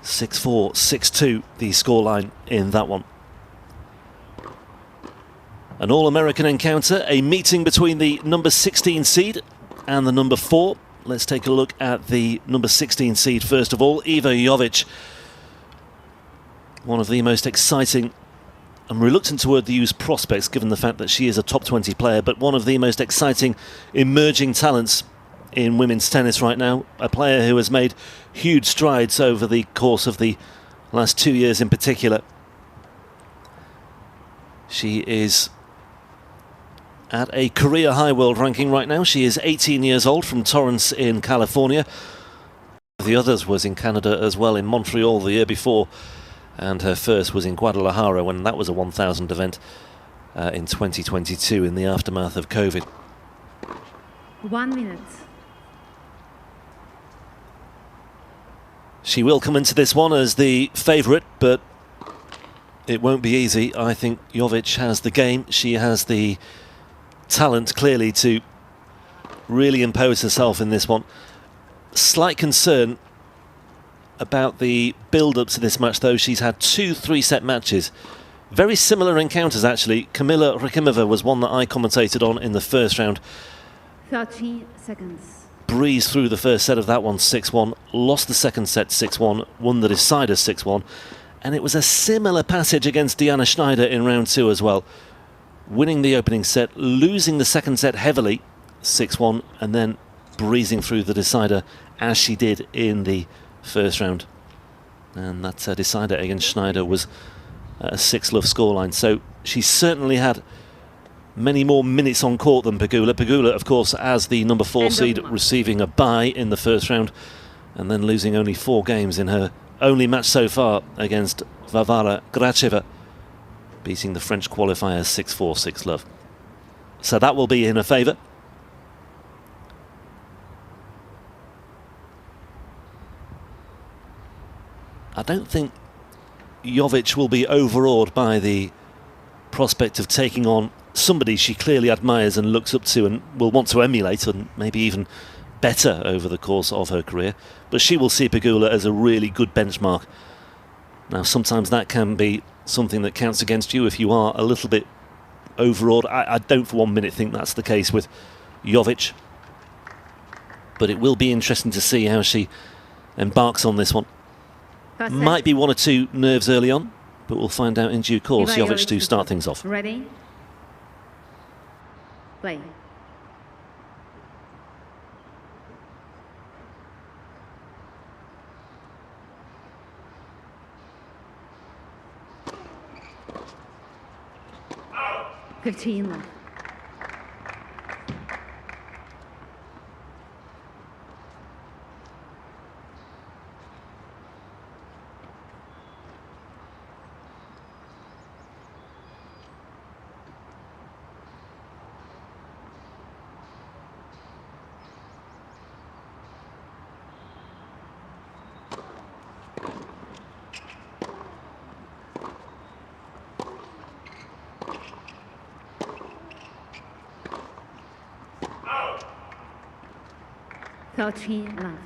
6-4, 6-2 the scoreline in that one. An all-American encounter, a meeting between the number 16 seed and the number 4. Let's take a look at the number 16 seed first of all, Iva Jovic. One of the most exciting, I'm reluctant to use prospects given the fact that she is a top 20 player, but one of the most exciting emerging talents in women's tennis right now. A player who has made huge strides over the course of the last 2 years in particular. She is at a career high world ranking right now. She is 18 years old, from Torrance in California. The others was in Canada as well, in Montreal the year before, and her first was in Guadalajara when that was a 1,000 event in 2022 in the aftermath of COVID. 1 minute. She will come into this one as the favourite, but it won't be easy. I think Jovic has the game. She has the talent, clearly, to really impose herself in this one. Slight concern about the build-up to this match, though. She's had 2 3-set matches. Very similar encounters, actually. Kamila Rakimova was one that I commentated on in the first round. 30 seconds. Breezed through the first set of that one 6-1, lost the second set 6-1, won the decider 6-1, and it was a similar passage against Diana Schneider in round 2 as well. Winning the opening set, losing the second set heavily 6-1, and then breezing through the decider as she did in the first round. And that decider against Schneider was a 6-love scoreline, so she certainly had many more minutes on court than Pegula. Pegula, of course, as the number 4 seed, receiving a bye in the first round and then losing only 4 games in her only match so far against Varvara Gracheva, beating the French qualifier 6-4, 6-love. So that will be in her favour. I don't think Jovic will be overawed by the prospect of taking on somebody she clearly admires and looks up to and will want to emulate and maybe even better over the course of her career. But she will see Pegula as a really good benchmark. Now, sometimes that can be something that counts against you if you are a little bit overawed. I don't for 1 minute think that's the case with Jovic. But it will be interesting to see how she embarks on this one. Might be 1 or 2 nerves early on, but we'll find out in due course. Jovic to start things off. Ready? Play. Oh. 15 left. Oh. 13 left.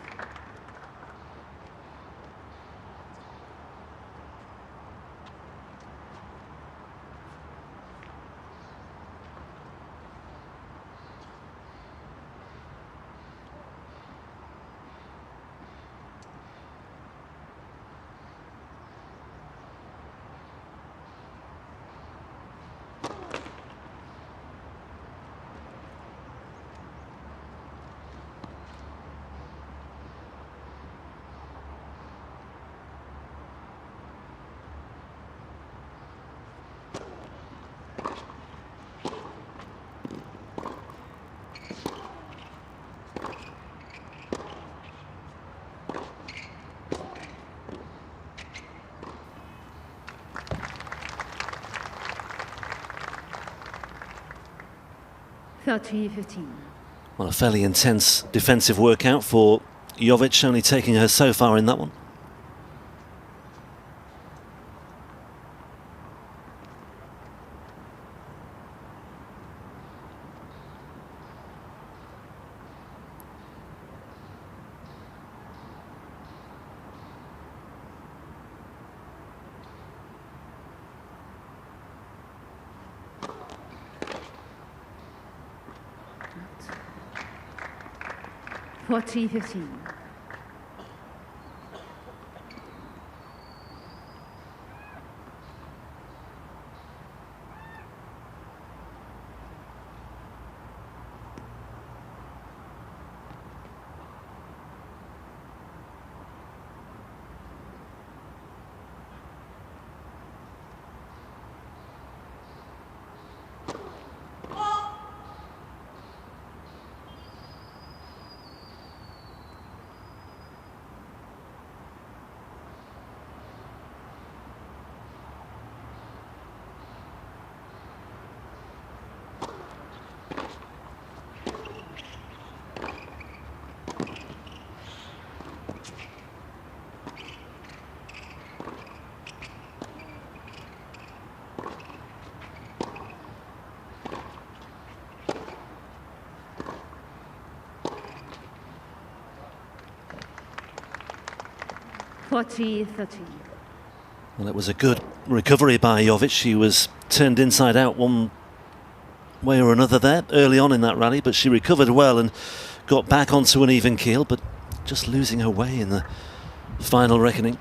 Well, a fairly intense defensive workout for Jovic, only taking her so far in that one. 14-15. Well, it was a good recovery by Jovic. She was turned inside out one way or another there early on in that rally, but she recovered well and got back onto an even keel, but just losing her way in the final reckoning.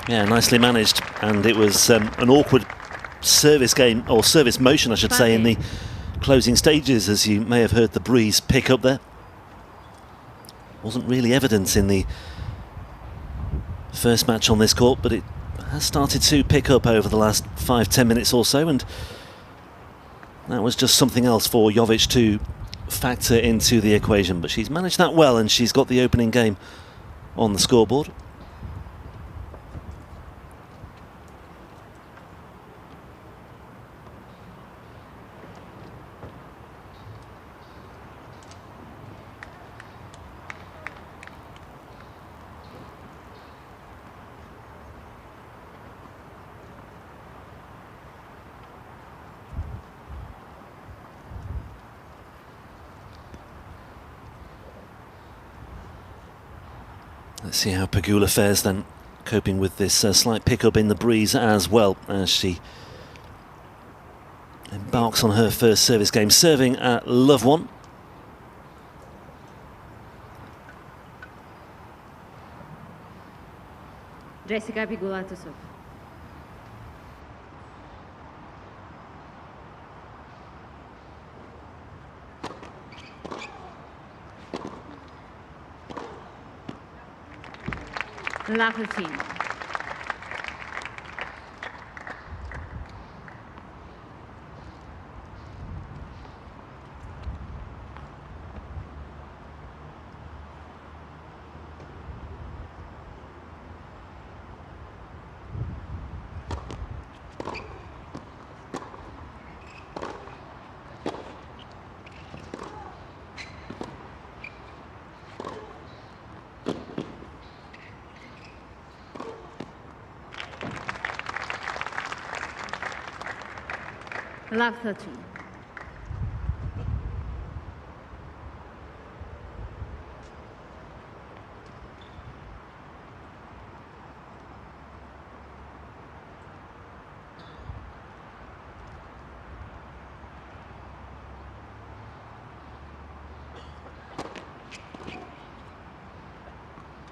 Yeah, nicely managed, and it was an awkward service game, or service motion I should say, in the closing stages, as you may have heard the breeze pick up there. Wasn't really evident in the first match on this court, but it has started to pick up over the last 5-10 minutes or so, and that was just something else for Jovic to factor into the equation. But she's managed that well, and she's got the opening game on the scoreboard. Let's see how Pegula fares then, coping with this slight pickup in the breeze as well, as she embarks on her first service game, serving at love one. Jessica Pegula to serve. Love 15. Love 13.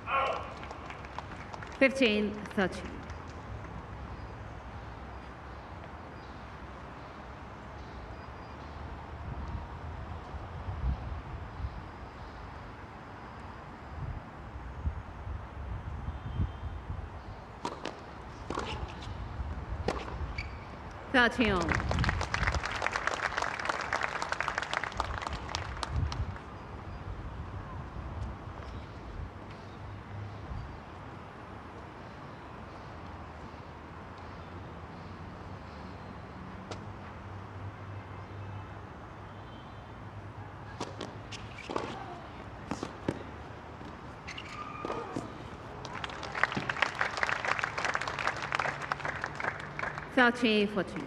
Oh. 15-13. 30-14.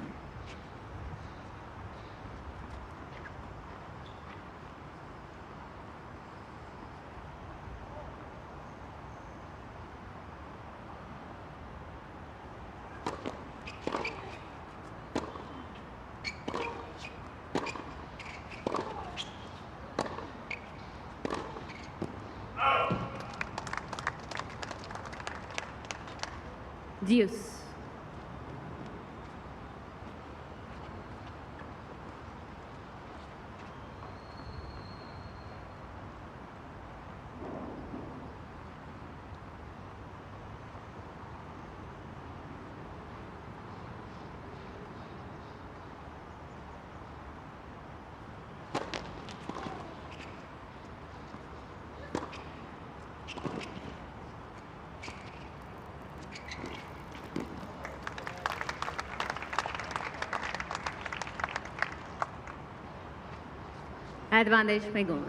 Deuce. Advantage Pegula.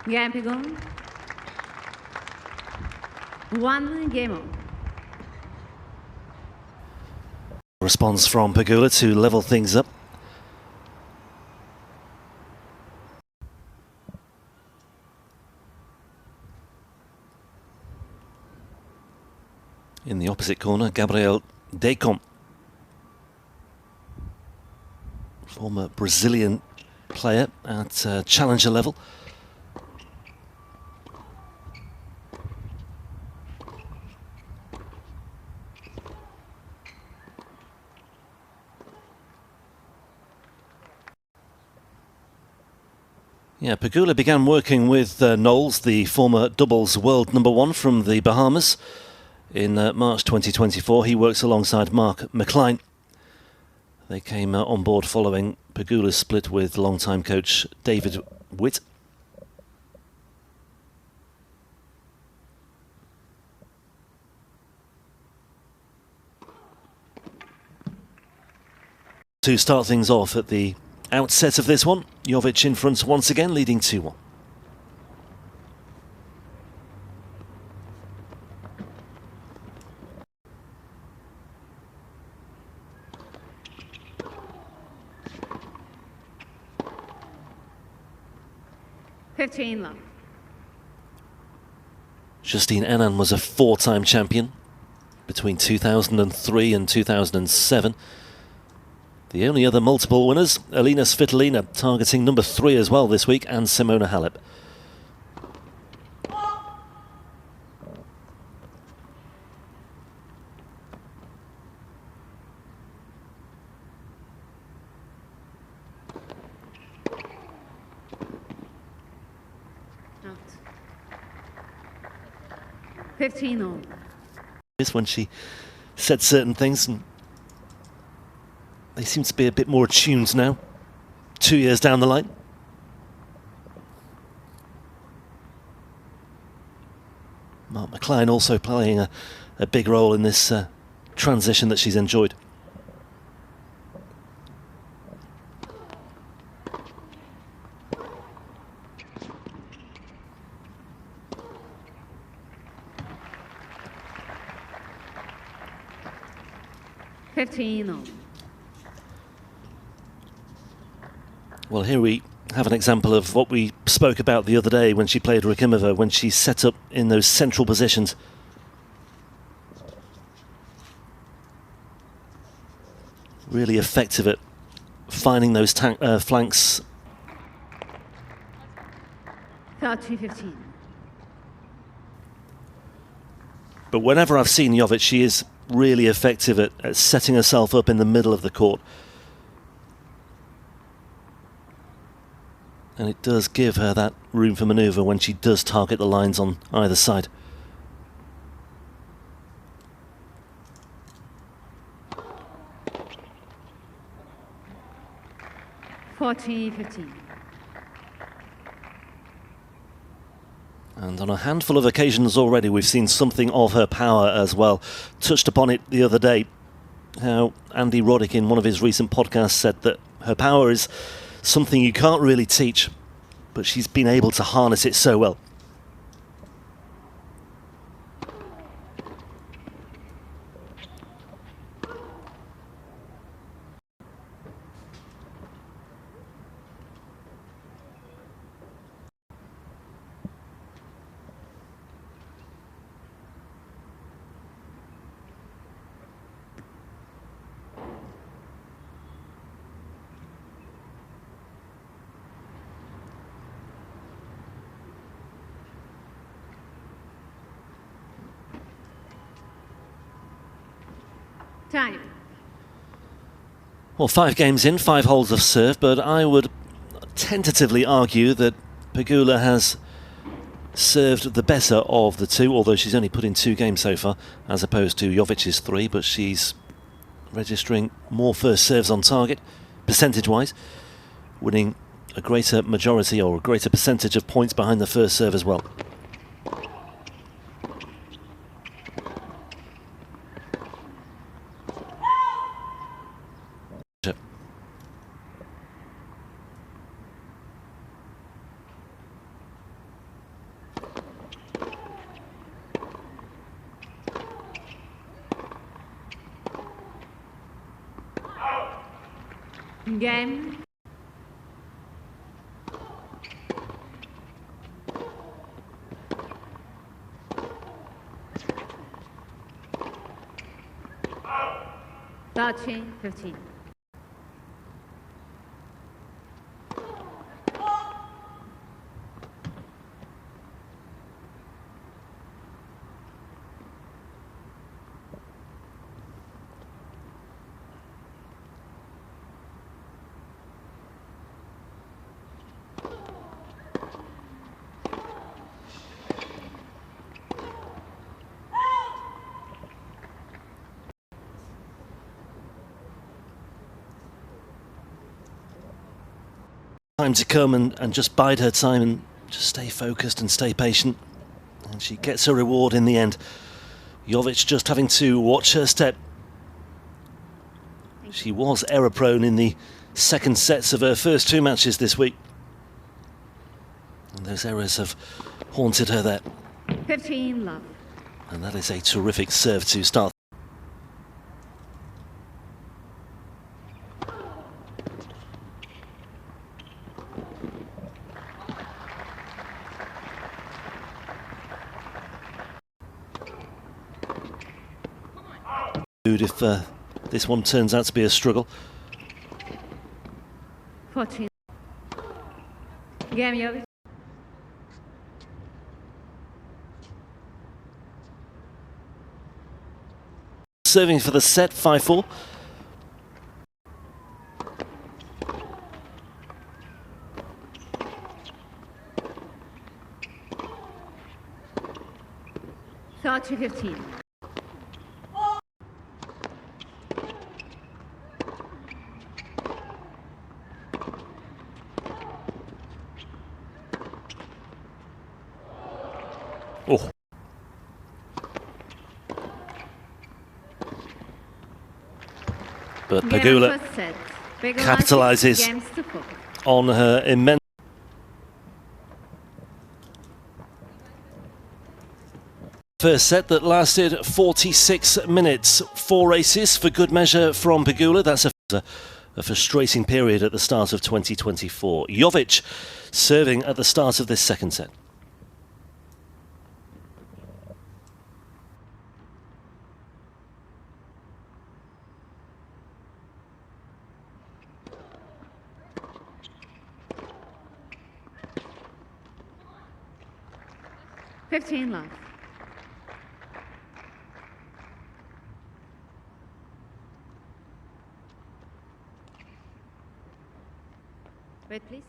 Game Pegula. 1 game on. Response from Pegula to level things up. In the opposite corner, Gabriel Decom, former Brazilian player at challenger level. Yeah, Pegula began working with Knowles, the former doubles world #1 from the Bahamas, in March 2024. He works alongside Mark McCline. They came on board following Pegula's split with longtime coach David Witt. To start things off at the outset of this one, Jovic in front once again, leading 2-1. Love. Justine Henin was a 4-time champion between 2003 and 2007. The only other multiple winners, Alina Svitolina, targeting number 3 as well this week, and Simona Halep. Out. 15-all. Is when she said certain things, and they seem to be a bit more attuned now, 2 years down the line. Mark McCline also playing a big role in this transition that she's enjoyed. Well, here we have an example of what we spoke about the other day when she played Rakimova, when she set up in those central positions. Really effective at finding those flanks. 30-15. But whenever I've seen Jovic, she is really effective at setting herself up in the middle of the court. And it does give her that room for manoeuvre when she does target the lines on either side. 14-15. And on a handful of occasions already, we've seen something of her power as well. Touched upon it the other day, how Andy Roddick in one of his recent podcasts said that her power is something you can't really teach, but she's been able to harness it so well. Time. Well, 5 games in, 5 holes of serve, but I would tentatively argue that Pegula has served the better of the two, although she's only put in 2 games so far, as opposed to Jovic's 3, but she's registering more first serves on target, percentage-wise, winning a greater majority or a greater percentage of points behind the first serve as well. Game. Touching 15. Time to come and just bide her time and just stay focused and stay patient, and she gets her reward in the end. Jovic just having to watch her step. She was error prone in the second sets of her first 2 matches this week, and those errors have haunted her there. 15 love. And that is a terrific serve to start. If this one turns out to be a struggle. 14. Game Jovic. Serving for the set, 5-4. Thought to 15. Oh. But Pegula capitalises on her immense. First set that lasted 46 minutes. 4 races for good measure from Pegula. That's a frustrating period at the start of 2024. Jovic serving at the start of this second set. Love. Wait, please.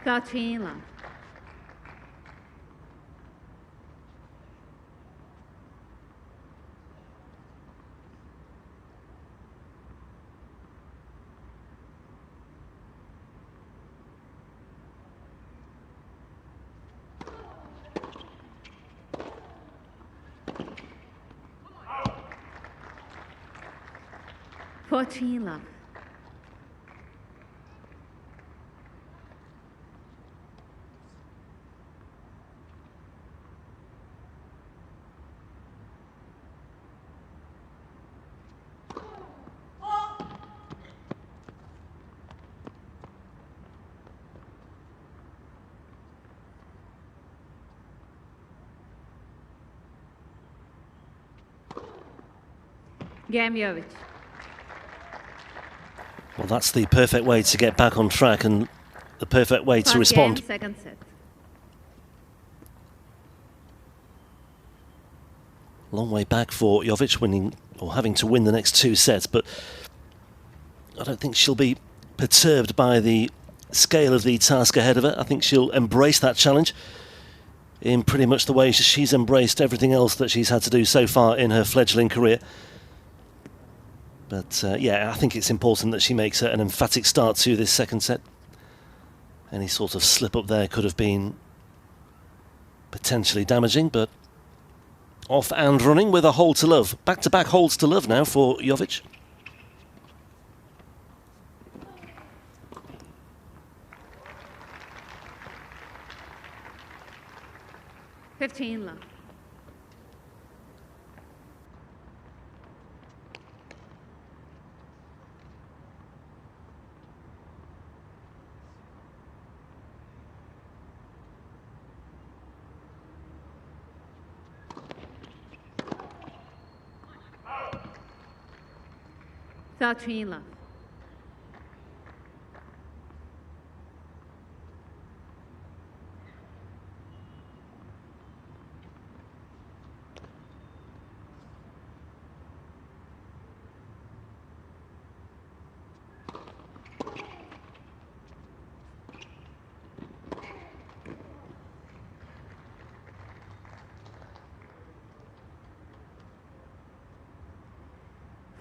Love. 14 love. Game Jovic. Well, that's the perfect way to get back on track and the perfect way to respond. Game, second set. Long way back for Jovic, winning or having to win the next 2 sets, but I don't think she'll be perturbed by the scale of the task ahead of her. I think she'll embrace that challenge in pretty much the way she's embraced everything else that she's had to do so far in her fledgling career. But yeah, I think it's important that she makes an emphatic start to this second set. Any sort of slip up there could have been potentially damaging, but off and running with a hole to love. Back-to-back holes to love now for Jovic. $15 love. $13 love.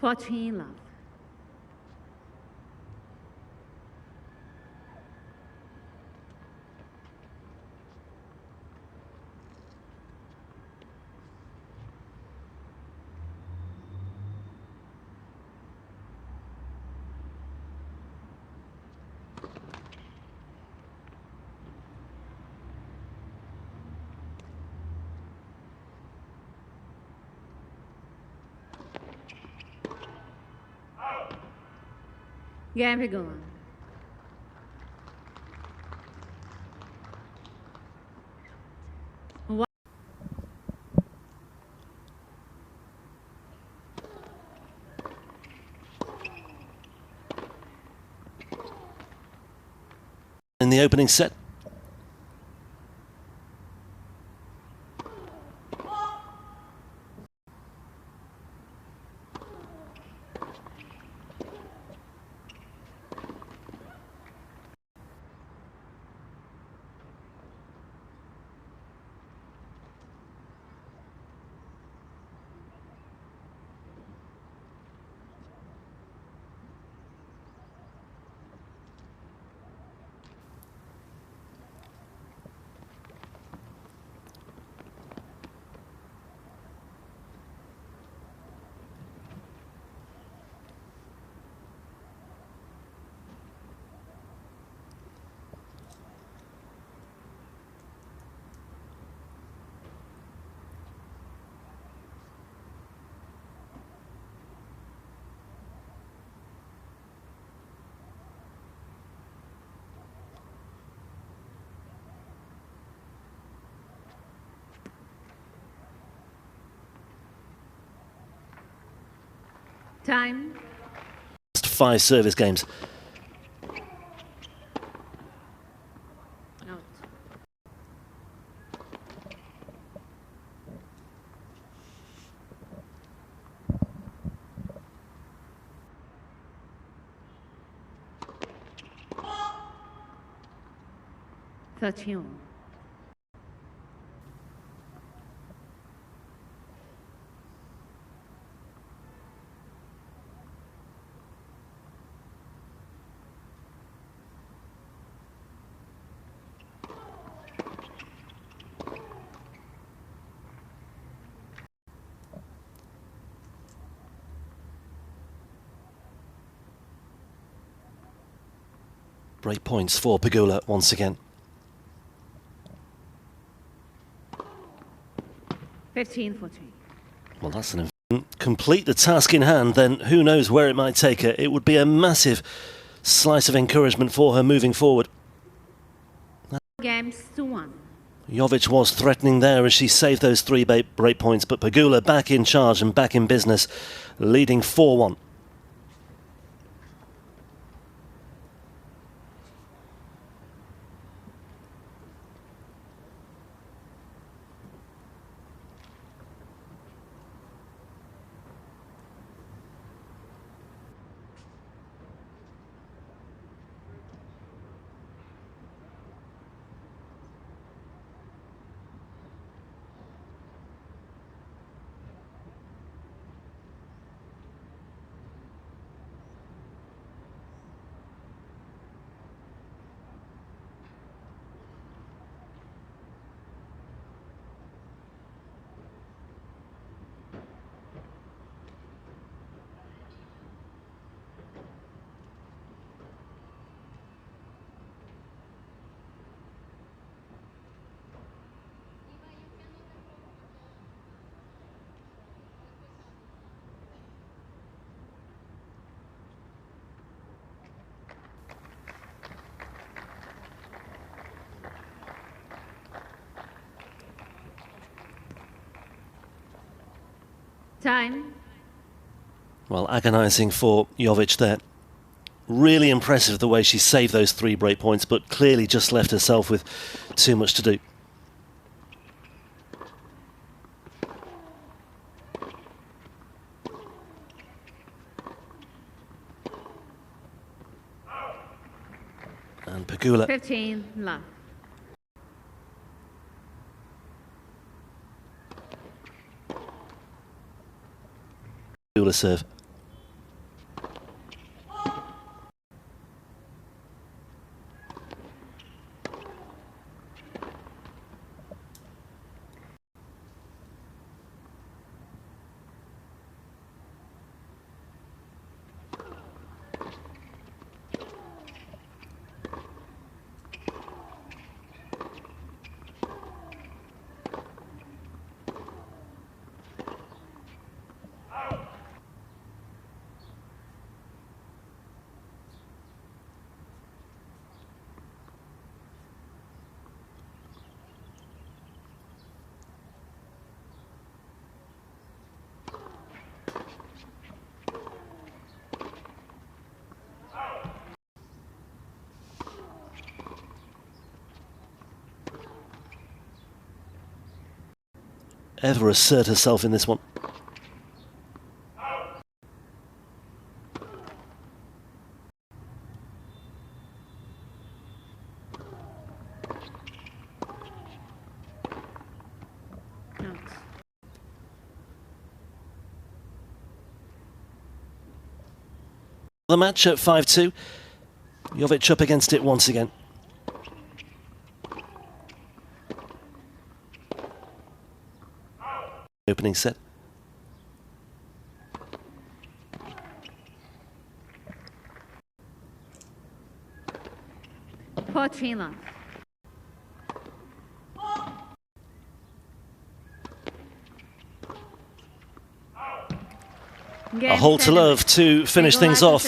$14 love. Game begun. In the opening set. Time. 5 service games. Out. $13. Break points for Pegula once again. 15-14. Well, that's an complete the task in hand, then who knows where it might take her. It would be a massive slice of encouragement for her moving forward. Games to 1. Jovic was threatening there as she saved those 3 break points, but Pegula back in charge and back in business, leading 4-1. Time. Well, agonising for Jovic there. Really impressive the way she saved those 3 break points, but clearly just left herself with too much to do. And Pegula 15 love. Pegula serve. Ever assert herself in this one. Out. The match at 5-2. Jovic up against it once again. Opening set. Fortuna. A hole to love to finish things off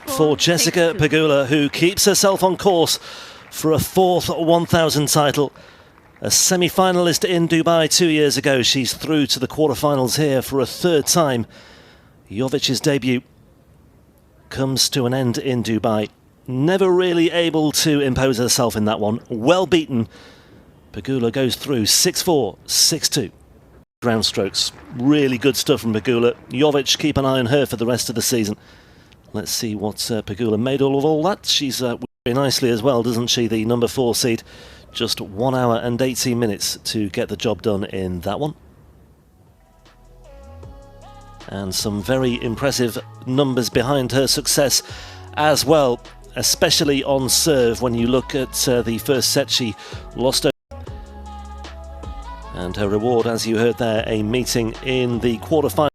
for Jessica Pegula, who keeps herself on course for a 4th 1000 title. A semi-finalist in Dubai 2 years ago, she's through to the quarterfinals here for a 3rd time. Jovic's debut comes to an end in Dubai. Never really able to impose herself in that one. Well beaten. Pegula goes through 6-4, 6-2. Ground strokes. Really good stuff from Pegula. Jovic, keep an eye on her for the rest of the season. Let's see what Pegula made of all that. She's very nicely as well, doesn't she? The number 4 seed. Just 1 hour and 18 minutes to get the job done in that one. And some very impressive numbers behind her success as well, especially on serve. When you look at the first set, she lost her. And her reward, as you heard there, a meeting in the quarterfinals.